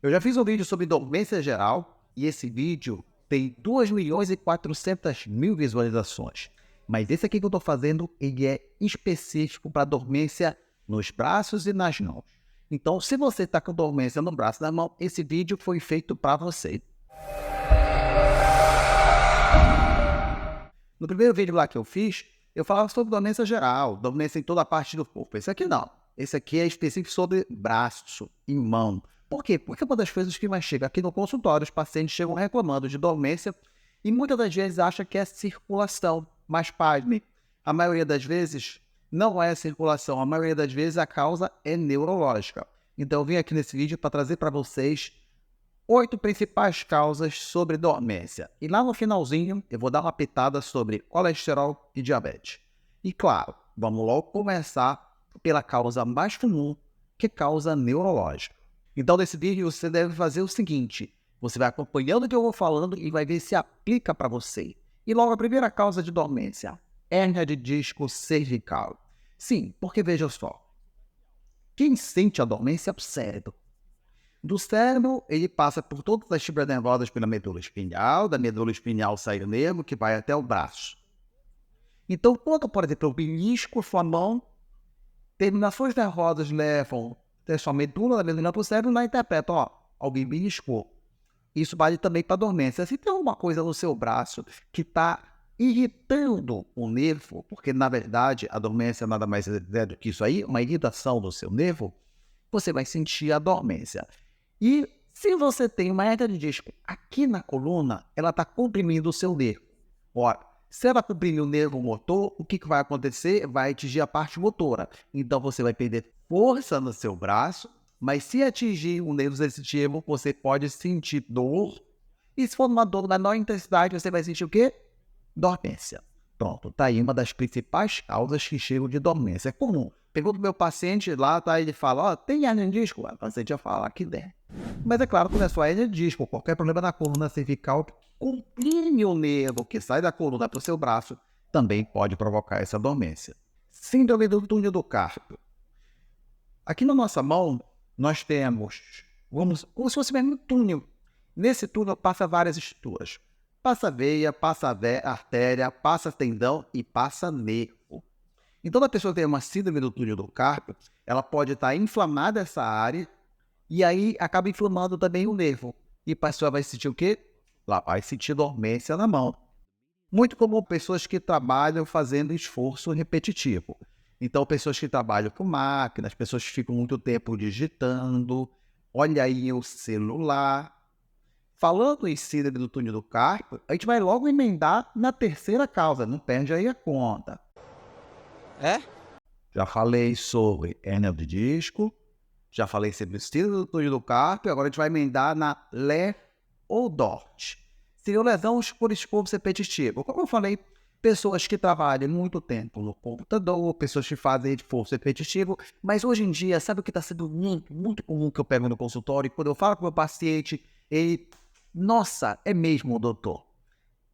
Eu já fiz um vídeo sobre dormência geral e esse vídeo tem 2.400.000 visualizações. Mas esse aqui que eu estou fazendo, ele é específico para dormência nos braços e nas mãos. Então, se você está com dormência no braço e na mão, esse vídeo foi feito para você. No primeiro vídeo lá que eu fiz, eu falava sobre dormência geral, dormência em toda a parte do corpo. Esse aqui não. Esse aqui é específico sobre braço e mão. Por quê? Porque uma das coisas que mais chega aqui no consultório, os pacientes chegam reclamando de dormência e muitas das vezes acham que é circulação. Mas, pasme, a maioria das vezes não é circulação. A maioria das vezes a causa é neurológica. Então, eu vim aqui nesse vídeo para trazer para vocês 8 principais causas sobre dormência. E lá no finalzinho, eu vou dar uma pitada sobre colesterol e diabetes. E claro, vamos logo começar pela causa mais comum, que é causa neurológica. Então, nesse vídeo, você deve fazer o seguinte. Você vai acompanhando o que eu vou falando e vai ver se aplica para você. E logo a primeira causa de dormência, hérnia de disco cervical. Sim, porque veja só. Quem sente a dormência é o cérebro. Do cérebro, ele passa por todas as fibras nervosas pela medula espinhal, da medula espinhal sai o nervo que vai até o braço. Então, quando, por exemplo, o belisco, sua mão, terminações nervosas levam a sua medula, da medula para o cérebro, e lá interpreta, ó, alguém beliscou. Isso vale também para dormência. Se tem alguma coisa no seu braço que está irritando o nervo, porque na verdade a dormência nada mais é do que isso aí, uma irritação do seu nervo, você vai sentir a dormência. E se você tem uma hérnia de disco aqui na coluna, ela está comprimindo o seu nervo. Ora, se ela comprimir o nervo motor, o que vai acontecer? Vai atingir a parte motora. Então você vai perder força no seu braço, mas se atingir um nervo sensitivo, você pode sentir dor. E se for uma dor na menor intensidade, você vai sentir o quê? Dormência. Pronto, tá aí uma das principais causas que chegam de dormência. É comum. Pergunto pro meu paciente lá, tá, ele fala, ó, tem hérnia de disco? O paciente já fala que tem. Mas é claro que não é só hérnia de disco, qualquer problema na coluna cervical que comprime o nervo que sai da coluna para o seu braço também pode provocar essa dormência. Síndrome do túnel do carpo. Aqui na nossa mão, nós temos, como se fosse mesmo um túnel. Nesse túnel passa várias estruturas. Passa veia, passa artéria, passa tendão e passa nervo. Então, a pessoa que tem uma síndrome do túnel do carpo, ela pode estar inflamada essa área e aí acaba inflamando também o nervo. E a pessoa vai sentir o quê? Lá vai sentir dormência na mão. Muito comum pessoas que trabalham fazendo esforço repetitivo. Então, pessoas que trabalham com máquinas, pessoas que ficam muito tempo digitando, olha aí o celular. Falando em síndrome do túnel do carpo, a gente vai logo emendar na terceira causa, não perde aí a conta. É? Já falei sobre hérnia de disco, já falei sobre síndrome do túnel do carpo, e agora a gente vai emendar na LE-ODORT. Seriam lesões por esforço repetitivo. Como eu falei, pessoas que trabalham muito tempo no computador, pessoas que fazem esforço repetitivo, mas hoje em dia, sabe o que está sendo muito comum que eu pego no consultório? Quando eu falo com o meu paciente, ele, nossa, é mesmo, doutor,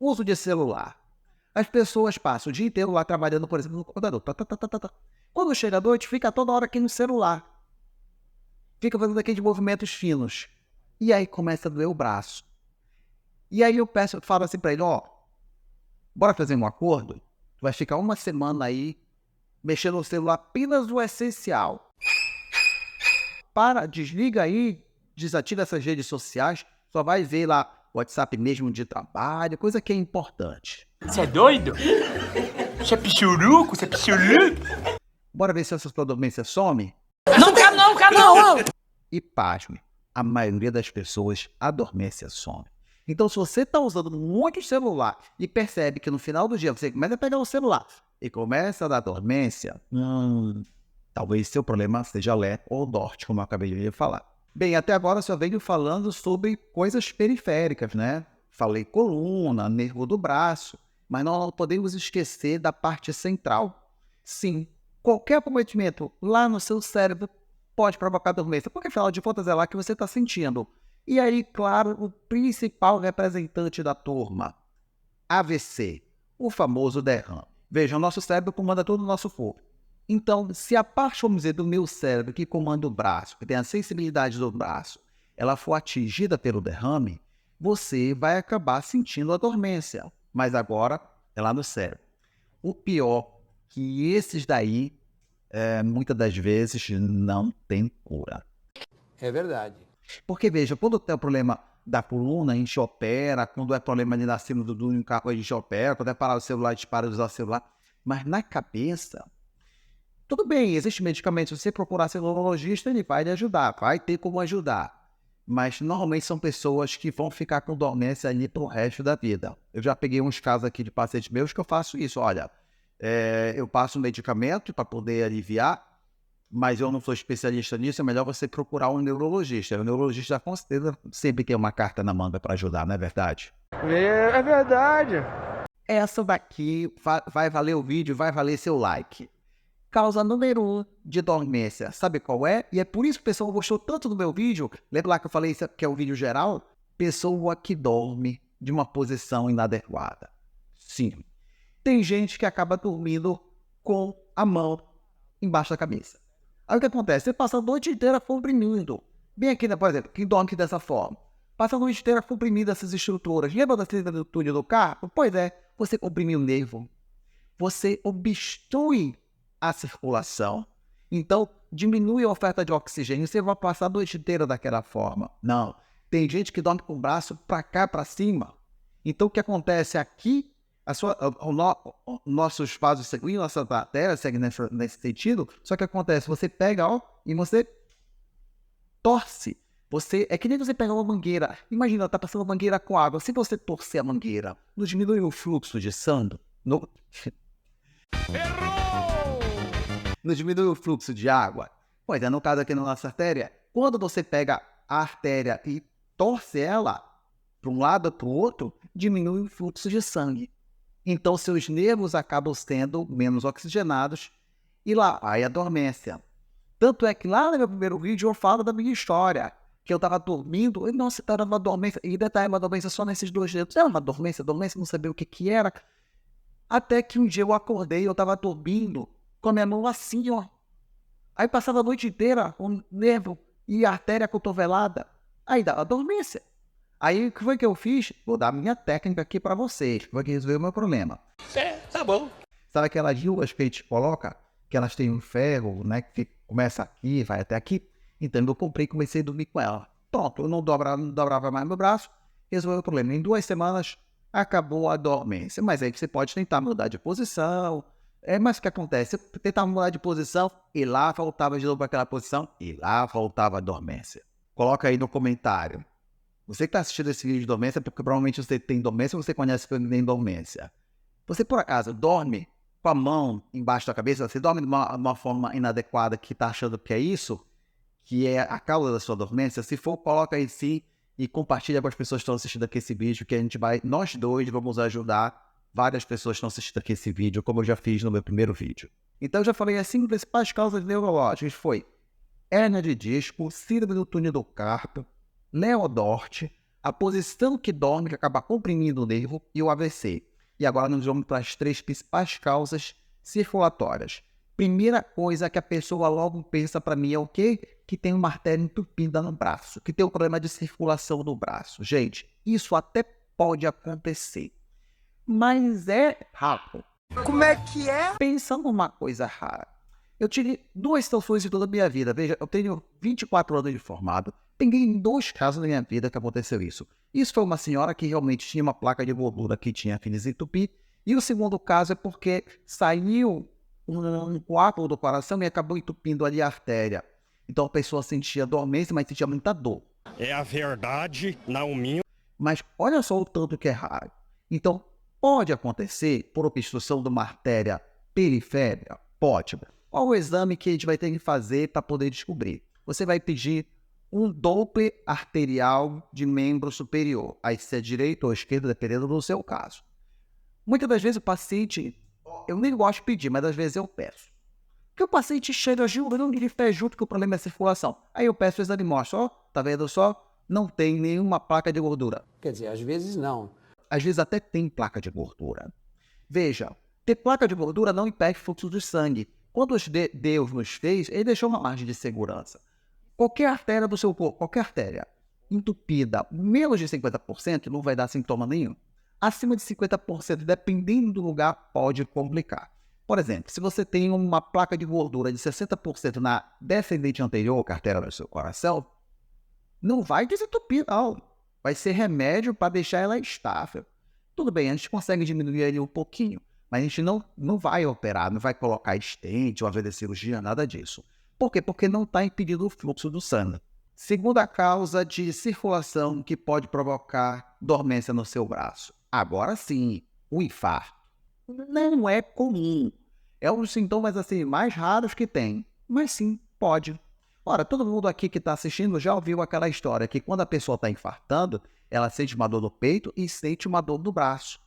uso de celular. As pessoas passam o dia inteiro lá trabalhando, por exemplo, no computador. Quando chega à noite, fica toda hora aqui no celular. Fica fazendo aqueles movimentos finos. E aí começa a doer o braço. E aí eu falo assim para ele, ó, bora fazer um acordo? Tu vai ficar uma semana aí mexendo no celular apenas o essencial. Desliga aí, desativa essas redes sociais, só vai ver lá o WhatsApp mesmo de trabalho, coisa que é importante. Você é doido? Você é pichuruco? Você é pichuruco? Bora ver se essa sua dormência some? Não quero não, quero não! E pasme, a maioria das pessoas a dormência some. Então, se você está usando muito o celular e percebe que no final do dia você começa a pegar o celular e começa a dar dormência, talvez seu problema seja LE ou DORT, como eu acabei de falar. Bem, até agora eu só venho falando sobre coisas periféricas, né? Falei coluna, nervo do braço, mas não podemos esquecer da parte central. Sim, qualquer cometimento lá no seu cérebro pode provocar dormência, porque afinal de contas é lá que você está sentindo. E aí, claro, o principal representante da turma, AVC, o famoso derrame. Veja, o nosso cérebro comanda todo o nosso corpo. Então, se a parte, vamos dizer, do meu cérebro que comanda o braço, que tem a sensibilidade do braço, ela for atingida pelo derrame, você vai acabar sentindo a dormência. Mas agora é lá no cérebro. O pior que esses daí, muitas das vezes, não tem cura. É verdade. Porque, veja, quando tem o problema da coluna, a gente opera, quando é problema ali na cima do carro, a gente opera, quando é parar o celular, a gente para de usar o celular. Mas na cabeça, tudo bem, existe medicamento. Se você procurar ser neurologista, ele vai lhe ajudar, vai ter como ajudar. Mas normalmente são pessoas que vão ficar com dormência ali pro resto da vida. Eu já peguei uns casos aqui de pacientes meus que eu faço isso. Olha, eu passo um medicamento para poder aliviar, mas eu não sou especialista nisso, é melhor você procurar um neurologista. O neurologista com certeza sempre tem uma carta na manga para ajudar, não é verdade? É verdade. Essa daqui vai valer o vídeo, vai valer seu like. Causa número 1 de dormência. Sabe qual é? E é por isso que o pessoal gostou tanto do meu vídeo. Lembra lá que eu falei que é o vídeo geral? Pessoa que dorme de uma posição inadequada. Sim. Tem gente que acaba dormindo com a mão embaixo da cabeça. Aí o que acontece? Você passa a noite inteira comprimindo. Bem aqui, né, por exemplo, quem dorme dessa forma. Passa a noite inteira comprimindo essas estruturas. Lembra da trilha do túnel do carro? Pois é, você comprime o nervo. Você obstrui a circulação. Então, diminui a oferta de oxigênio. Você vai passar a noite inteira daquela forma. Não. Tem gente que dorme com o braço para cá, para cima. Então, o que acontece aqui? Nossos vasos sanguíneos, nossa artéria segue nesse sentido. Só que acontece, você pega, e você torce. É que nem você pegar uma mangueira. Imagina, tá passando uma mangueira com água. Se você torcer a mangueira, não diminui o fluxo de sangue? Não diminui o fluxo de água? Pois é, no caso aqui na nossa artéria, quando você pega a artéria e torce ela para um lado ou para o outro, diminui o fluxo de sangue. Então, seus nervos acabam sendo menos oxigenados e lá vai a dormência. Tanto é que lá no meu primeiro vídeo eu falo da minha história, que eu estava dormindo, e nossa, estava numa dormência, e detalhe, uma dormência só nesses 2 dedos. Era uma dormência, não sabia o que era. Até que um dia eu acordei, eu estava dormindo, com a minha mão assim, Aí passava a noite inteira, o nervo e a artéria cotovelada. Aí dava dormência. Aí, o que foi que eu fiz? Vou dar a minha técnica aqui para vocês, que vai resolver o meu problema. Tá bom. Sabe aquelas luvas que a gente coloca, que elas têm um ferro, né, que começa aqui, vai até aqui? Então, eu comprei e comecei a dormir com ela. Pronto, eu não dobrava mais meu braço, resolveu o problema. Em 2 semanas, acabou a dormência. Mas aí você pode tentar mudar de posição. Mas o que acontece? Você tentava mudar de posição e lá voltava de novo para aquela posição e lá voltava a dormência. Coloca aí no comentário. Você que está assistindo esse vídeo de dormência, porque provavelmente você tem dormência ou você conhece que tem dormência. Você, por acaso, dorme com a mão embaixo da cabeça? Você dorme de uma forma inadequada que está achando que é isso? Que é a causa da sua dormência? Se for, coloca aí sim e compartilha com as pessoas que estão assistindo aqui esse vídeo, que nós dois vamos ajudar várias pessoas que estão assistindo aqui esse vídeo, como eu já fiz no meu primeiro vídeo. Então, eu já falei as 5 principais causas neurológicas. Foi hérnia de disco, síndrome do túnel do carpo, Leodort, a posição que dorme, que acaba comprimindo o nervo, e o AVC. E agora nós vamos para as 3 principais causas circulatórias. Primeira coisa que a pessoa logo pensa para mim é o quê? Que tem uma artéria entupida no braço, que tem um problema de circulação no braço. Gente, isso até pode acontecer, mas é raro. Como é que é? Pensa numa coisa rara. Eu tive 2 situações em toda a minha vida. Veja, eu tenho 24 anos de formado. Peguei em 2 casos na minha vida que aconteceu isso. Isso foi uma senhora que realmente tinha uma placa de gordura que tinha que desentupir. E o segundo caso é porque saiu um coágulo do coração e acabou entupindo ali a artéria. Então a pessoa sentia dormência, mas sentia muita dor. É a verdade, não minto. Mas olha só o tanto que é raro. Então, pode acontecer por obstrução de uma artéria periférica? Pode. Qual o exame que a gente vai ter que fazer para poder descobrir? Você vai pedir um Doppler arterial de membro superior. Aí se é direito ou esquerdo, dependendo do seu caso. Muitas das vezes o paciente, eu nem gosto de pedir, mas às vezes eu peço. Porque o paciente chega jurando de pé junto que o problema é a circulação. Aí eu peço o exame e mostro, tá vendo só? Não tem nenhuma placa de gordura. Quer dizer, às vezes não. Às vezes até tem placa de gordura. Veja, ter placa de gordura não impede fluxo de sangue. Quando Deus nos fez, ele deixou uma margem de segurança. Qualquer artéria do seu corpo, qualquer artéria, entupida menos de 50%, não vai dar sintoma nenhum. Acima de 50%, dependendo do lugar, pode complicar. Por exemplo, se você tem uma placa de gordura de 60% na descendente anterior, artéria do seu coração, não vai desentupir, não. Vai ser remédio para deixar ela estável. Tudo bem, a gente consegue diminuir ele um pouquinho, mas a gente não vai operar, não vai colocar stent ou fazer cirurgia, nada disso. Por quê? Porque não está impedindo o fluxo do sangue. Segunda causa de circulação que pode provocar dormência no seu braço. Agora sim, o infarto. Não é comum. É um dos sintomas assim, mais raros que tem, mas sim, pode. Ora, todo mundo aqui que está assistindo já ouviu aquela história que quando a pessoa está infartando, ela sente uma dor no peito e sente uma dor no braço.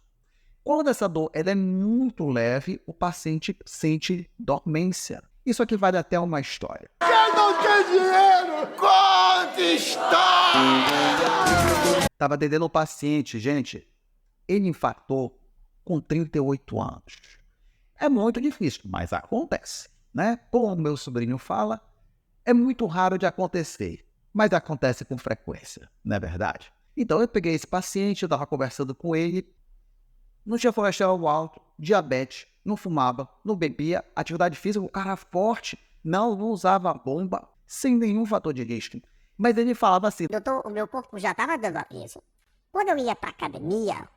Quando essa dor ela é muito leve, o paciente sente dormência. Isso aqui vale até uma história. Quem não tem dinheiro, conta história! Estava atendendo um paciente, gente, ele infartou com 38 anos. É muito difícil, mas acontece, né? Como o meu sobrinho fala, é muito raro de acontecer, mas acontece com frequência, não é verdade? Então eu peguei esse paciente, eu estava conversando com ele, não tinha colesterol alto, diabetes, não fumava, não bebia, atividade física, o cara forte, não usava bomba, sem nenhum fator de risco. Mas ele falava assim: doutor, o meu corpo já estava dando aviso. Quando eu ia pra academia,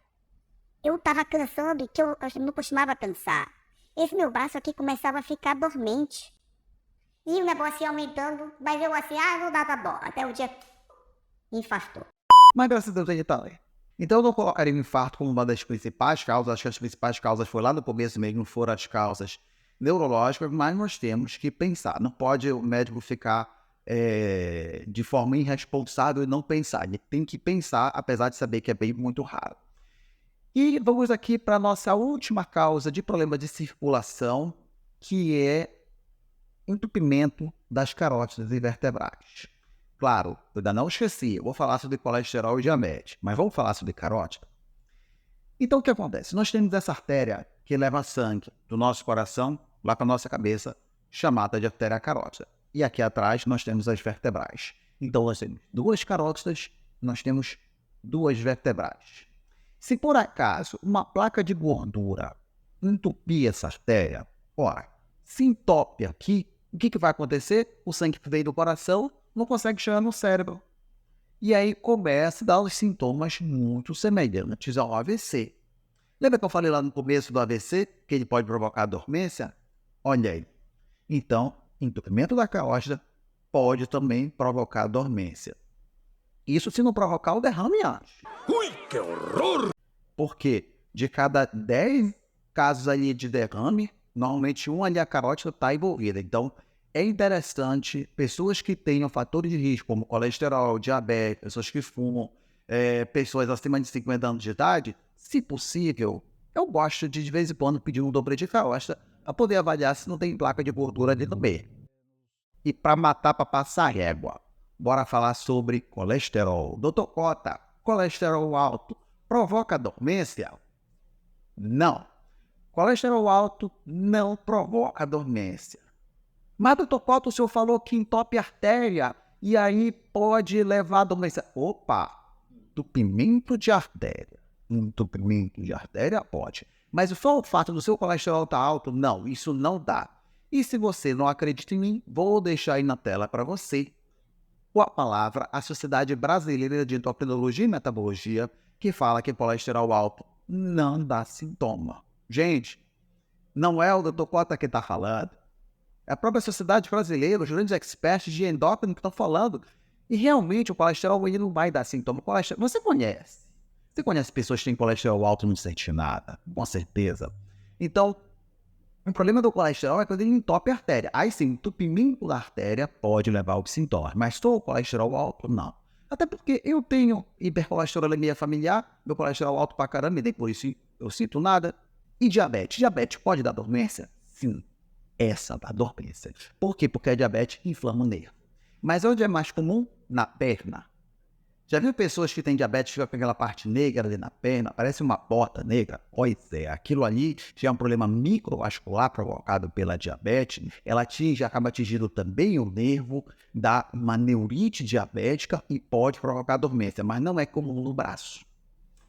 eu tava cansando que eu não costumava cansar. Esse meu braço aqui começava a ficar dormente. E o negócio ia aumentando, mas eu assim, não dava bola. Até o dia infartou. Mas graças a Deus ele tá ali. Então eu não colocaria o infarto como uma das principais causas. Acho que as principais causas foi lá no começo mesmo, foram as causas neurológicas, mas nós temos que pensar. Não pode o médico ficar de forma irresponsável e não pensar. Ele tem que pensar, apesar de saber que é bem muito raro. E vamos aqui para a nossa última causa de problema de circulação, que é entupimento das carótidas e vertebrais. Claro, eu ainda não esqueci, eu vou falar sobre colesterol e diabetes, mas vamos falar sobre carótida. Então o que acontece? Nós temos essa artéria que leva sangue do nosso coração lá para a nossa cabeça, chamada de artéria carótida. E aqui atrás nós temos as vertebrais. Então nós temos duas carótidas, nós temos duas vertebrais. Se por acaso uma placa de gordura entupir essa artéria, ora, se entope aqui, o que vai acontecer? O sangue que veio do coração não consegue chegar no cérebro. E aí começa a dar os sintomas muito semelhantes ao AVC. Lembra que eu falei lá no começo do AVC que ele pode provocar dormência? Olha aí. Então, entupimento da carótida pode também provocar dormência. Isso se não provocar o derrame antes. Ui, que horror! Porque de cada 10 casos ali de derrame, normalmente um ali a carótida está envolvida. Então, é interessante pessoas que tenham fatores de risco, como colesterol, diabetes, pessoas que fumam, pessoas acima de 50 anos de idade, se possível, eu gosto de vez em quando pedir um dobre de carótida para poder avaliar se não tem placa de gordura ali no meio. E para matar, para passar régua, bora falar sobre colesterol. Doutor Cota, colesterol alto provoca dormência? Não. Colesterol alto não provoca dormência. Mas, doutor Cota, o senhor falou que entope a artéria e aí pode levar a dormência. Opa! Entupimento de artéria. Entupimento de artéria pode. Mas só o fato do seu colesterol estar alto, não, isso não dá. E se você não acredita em mim, vou deixar aí na tela para você com a palavra a Sociedade Brasileira de Endocrinologia e Metabologia, que fala que colesterol alto não dá sintoma. Gente, não é o doutor Cota que está falando. É a própria Sociedade Brasileira, os grandes experts de endócrino que estão falando. E realmente o colesterol ele não vai dar sintoma. Você conhece. Você conhece pessoas que têm colesterol alto e não sente nada, com certeza. Então, o problema do colesterol é quando ele entope a artéria. Aí sim, entupimento da artéria pode levar ao sintoma. Mas só o colesterol alto, não. Até porque eu tenho hipercolesterolemia familiar, meu colesterol alto pra caramba, e nem por isso eu sinto nada. E diabetes? Diabetes pode dar dormência? Sim. Essa dá dormência. Por quê? Porque a diabetes inflama o nervo. Mas onde é mais comum? Na perna. Já viu pessoas que têm diabetes que ficam com aquela parte negra ali na perna? Parece uma bota negra? Pois é, aquilo ali já é um problema microvascular provocado pela diabetes. Ela acaba atingindo também o nervo, dá uma neurite diabética e pode provocar dormência, mas não é comum no braço,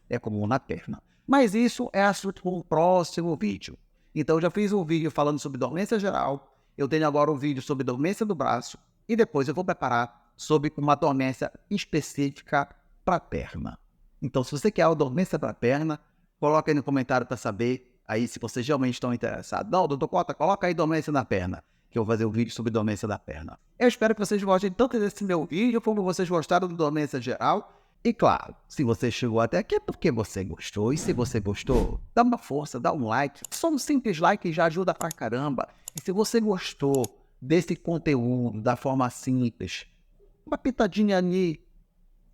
é comum na perna. Mas isso é assunto para um próximo vídeo. Então, eu já fiz um vídeo falando sobre dormência geral, eu tenho agora um vídeo sobre dormência do braço e depois eu vou preparar sobre uma dormência específica para a perna. Então, se você quer a dormência para a perna, coloca aí no comentário para saber aí se vocês realmente estão interessados. Não, doutor Cota, coloca aí dormência na perna, que eu vou fazer um vídeo sobre dormência da perna. Eu espero que vocês gostem tanto desse meu vídeo como vocês gostaram do dormência geral. E claro, se você chegou até aqui é porque você gostou. E se você gostou, dá uma força, dá um like. Só um simples like já ajuda pra caramba. E se você gostou desse conteúdo da forma simples, uma pitadinha ali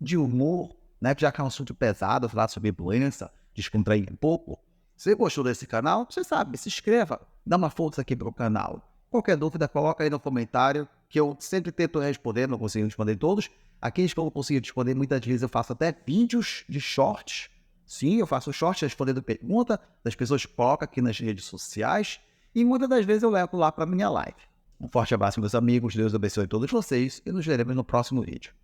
de humor, né? Já que é um assunto pesado, falar sobre doença, descontrair um pouco. Se você gostou desse canal, você sabe, se inscreva, dá uma força aqui pro canal. Qualquer dúvida, coloca aí no comentário, que eu sempre tento responder, não consigo responder todos. Aqueles que eu não consigo responder, muitas vezes eu faço até vídeos de shorts. Sim, eu faço shorts respondendo pergunta das pessoas que colocam aqui nas redes sociais. E muitas das vezes eu levo lá para minha live. Um forte abraço, meus amigos. Deus abençoe todos vocês e nos veremos no próximo vídeo.